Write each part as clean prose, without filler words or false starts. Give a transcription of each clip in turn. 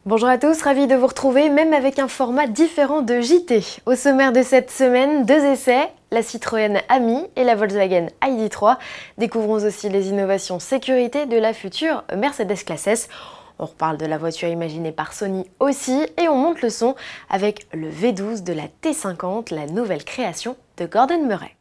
Bonjour à tous, ravi de vous retrouver, même avec un format différent de JT. Au sommaire de cette semaine, 2 essais, la Citroën Ami et la Volkswagen ID.3. Découvrons aussi les innovations sécurité de la future Mercedes Classe S. On reparle de la voiture imaginée par Sony aussi et on monte le son avec le V12 de la T50, la nouvelle création de Gordon Murray.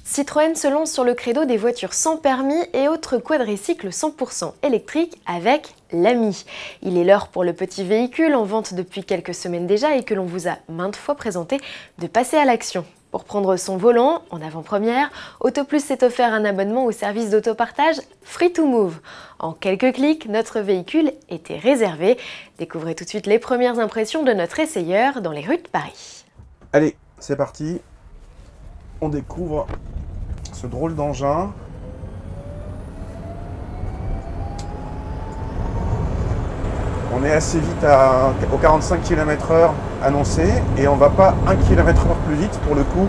Citroën se lance sur le credo des voitures sans permis et autres quadricycles 100% électriques avec l'Ami. Il est l'heure pour le petit véhicule en vente depuis quelques semaines déjà et que l'on vous a maintes fois présenté de passer à l'action. Pour prendre son volant en avant-première, Autoplus s'est offert un abonnement au service d'autopartage Free to Move. En quelques clics, notre véhicule était réservé. Découvrez tout de suite les premières impressions de notre essayeur dans les rues de Paris. Allez, c'est parti. On découvre ce drôle d'engin. On est assez vite aux 45 km/h annoncé et on va pas 1 km/h plus vite pour le coup.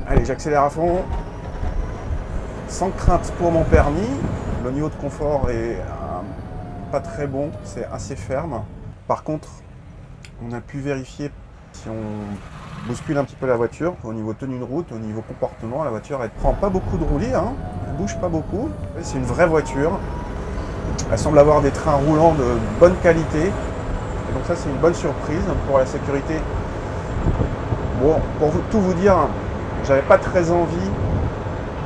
Allez, j'accélère à fond. Sans crainte pour mon permis. Le niveau de confort est pas très bon, c'est assez ferme. Par contre, on a pu vérifier si on bouscule un petit peu la voiture au niveau tenue de route, au niveau comportement. La voiture elle prend pas beaucoup de roulis, hein, elle bouge pas beaucoup. C'est une vraie voiture. Elle semble avoir des trains roulants de bonne qualité. Et donc ça c'est une bonne surprise pour la sécurité. Bon, pour tout vous dire, j'avais pas très envie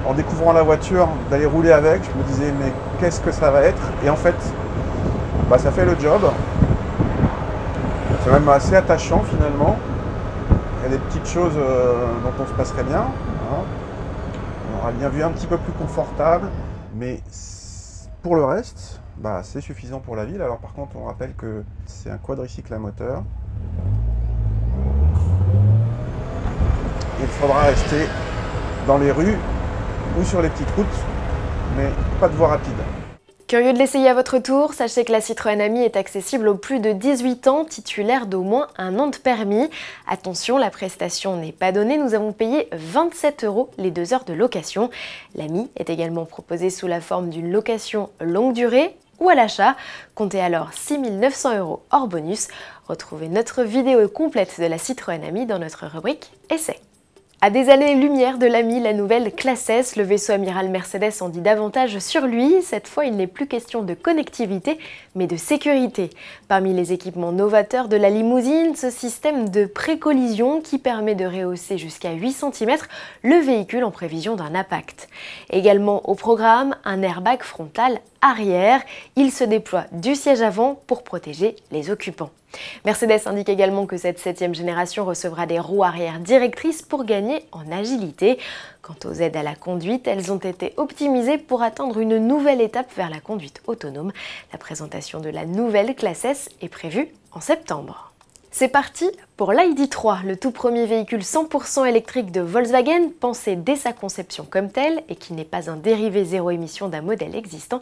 en découvrant la voiture d'aller rouler avec. Je me disais mais qu'est-ce que ça va être? Et en fait, bah, ça fait le job. C'est même assez attachant finalement. Il y a des petites choses dont on se passerait bien. Hein. On aura bien vu un petit peu plus confortable. Mais pour le reste, bah, c'est suffisant pour la ville. Alors par contre, on rappelle que c'est un quadricycle à moteur. Il faudra rester dans les rues ou sur les petites routes, mais pas de voie rapide. Curieux de l'essayer à votre tour, sachez que la Citroën Ami est accessible aux plus de 18 ans, titulaires d'au moins 1 an de permis. Attention, la prestation n'est pas donnée, nous avons payé 27 € les 2 heures de location. L'Ami est également proposée sous la forme d'une location longue durée ou à l'achat. Comptez alors 6 900 € hors bonus. Retrouvez notre vidéo complète de la Citroën Ami dans notre rubrique Essai. À des années-lumière de l'Ami, la nouvelle Classe S, le vaisseau amiral Mercedes en dit davantage sur lui. Cette fois, il n'est plus question de connectivité, mais de sécurité. Parmi les équipements novateurs de la limousine, ce système de pré-collision qui permet de rehausser jusqu'à 8 cm le véhicule en prévision d'un impact. Également au programme, un airbag frontal arrière. Il se déploie du siège avant pour protéger les occupants. Mercedes indique également que cette 7e génération recevra des roues arrière directrices pour gagner en agilité. Quant aux aides à la conduite, elles ont été optimisées pour atteindre une nouvelle étape vers la conduite autonome. La présentation de la nouvelle Classe S est prévue en septembre. C'est parti pour l'ID.3, le tout premier véhicule 100% électrique de Volkswagen, pensé dès sa conception comme tel et qui n'est pas un dérivé zéro émission d'un modèle existant,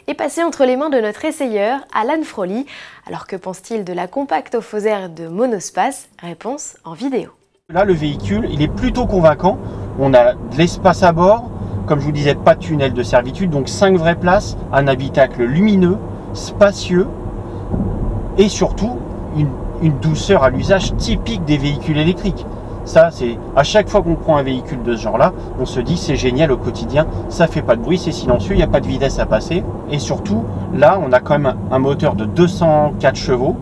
est passé entre les mains de notre essayeur Alan Froly. Alors que pense-t-il de la compacte aux faux airs de Monospace? Réponse en vidéo. Là, le véhicule, il est plutôt convaincant. On a de l'espace à bord, comme je vous disais, pas de tunnel de servitude, donc 5 vraies places, un habitacle lumineux, spacieux et surtout une douceur à l'usage typique des véhicules électriques. Ça, c'est à chaque fois qu'on prend un véhicule de ce genre-là, on se dit c'est génial au quotidien, ça fait pas de bruit, c'est silencieux, il n'y a pas de vitesse à passer. Et surtout, là, on a quand même un moteur de 204 chevaux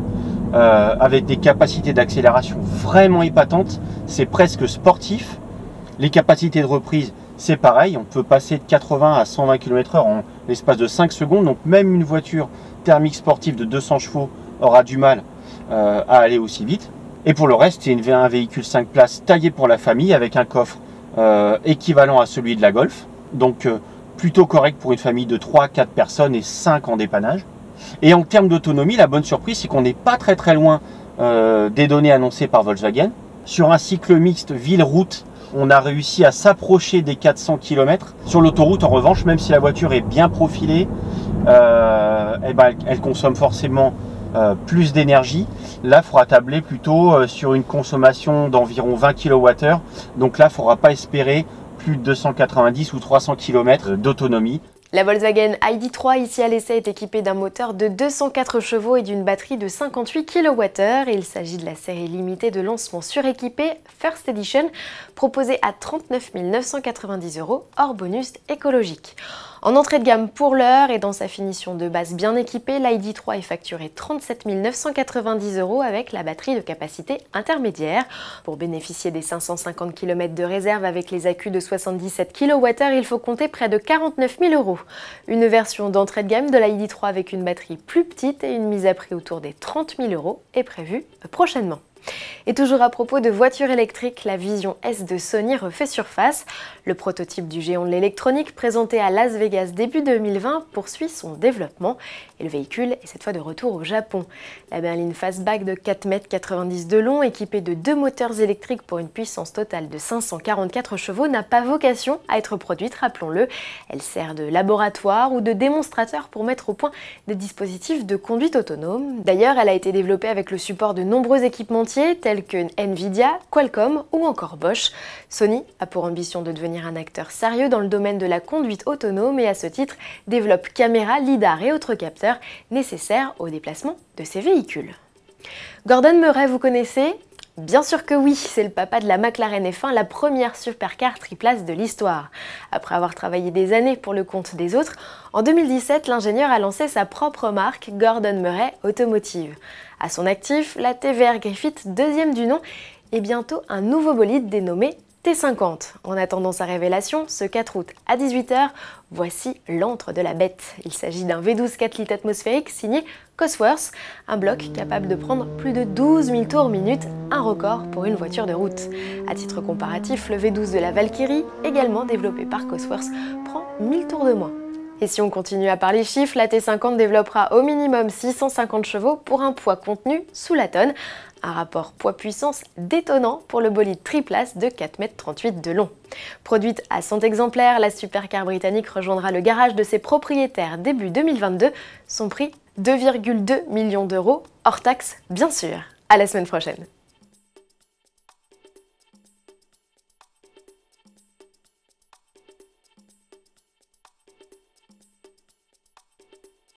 avec des capacités d'accélération vraiment épatantes. C'est presque sportif. Les capacités de reprise, c'est pareil, on peut passer de 80 à 120 km/h en l'espace de 5 secondes. Donc même une voiture thermique sportive de 200 chevaux aura du mal à aller aussi vite. Et pour le reste, c'est un véhicule 5 places taillé pour la famille avec un coffre équivalent à celui de la Golf. Donc plutôt correct pour une famille de 3 à 4 personnes et 5 en dépannage. Et en termes d'autonomie, la bonne surprise, c'est qu'on n'est pas très loin des données annoncées par Volkswagen. Sur un cycle mixte ville-route, on a réussi à s'approcher des 400 km. Sur l'autoroute, en revanche, même si la voiture est bien profilée, elle consomme forcément plus d'énergie. Là, il faudra tabler plutôt sur une consommation d'environ 20 kWh. Donc là, il ne faudra pas espérer plus de 290 ou 300 km d'autonomie. La Volkswagen ID.3 ici à l'essai est équipée d'un moteur de 204 chevaux et d'une batterie de 58 kWh. Il s'agit de la série limitée de lancement suréquipée First Edition proposée à 39 990 € hors bonus écologique. En entrée de gamme pour l'heure et dans sa finition de base bien équipée, l'ID.3 est facturé 37 990 € avec la batterie de capacité intermédiaire. Pour bénéficier des 550 km de réserve avec les accus de 77 kWh, il faut compter près de 49 000 €. Une version d'entrée de gamme de l'ID.3 avec une batterie plus petite et une mise à prix autour des 30 000 € est prévue prochainement. Et toujours à propos de voitures électriques, la Vision S de Sony refait surface. Le prototype du géant de l'électronique présenté à Las Vegas début 2020 poursuit son développement et le véhicule est cette fois de retour au Japon. La berline Fastback de 4,90 m de long, équipée de 2 moteurs électriques pour une puissance totale de 544 chevaux, n'a pas vocation à être produite, rappelons-le. Elle sert de laboratoire ou de démonstrateur pour mettre au point des dispositifs de conduite autonome. D'ailleurs, elle a été développée avec le support de nombreux équipementiers tels que Nvidia, Qualcomm ou encore Bosch. Sony a pour ambition de devenir un acteur sérieux dans le domaine de la conduite autonome et à ce titre développe caméras, lidar et autres capteurs nécessaires au déplacement de ces véhicules. Gordon Murray, vous connaissez ? Bien sûr que oui, c'est le papa de la McLaren F1, la première supercar triplace de l'histoire. Après avoir travaillé des années pour le compte des autres, en 2017, l'ingénieur a lancé sa propre marque Gordon Murray Automotive. À son actif, la TVR Griffith, deuxième du nom, et bientôt un nouveau bolide dénommé T50. En attendant sa révélation, ce 4 août à 18 h, voici l'antre de la bête. Il s'agit d'un V12 4 litres atmosphérique signé Cosworth, un bloc capable de prendre plus de 12 000 tours minute, un record pour une voiture de route. À titre comparatif, le V12 de la Valkyrie, également développé par Cosworth, prend 1000 tours de moins. Et si on continue à parler chiffres, la T50 développera au minimum 650 chevaux pour un poids contenu sous la tonne. Un rapport poids-puissance détonnant pour le bolide triplace de 4,38 m de long. Produite à 100 exemplaires, la supercar britannique rejoindra le garage de ses propriétaires début 2022. Son prix 2,2 millions d'euros, hors taxe bien sûr. À la semaine prochaine.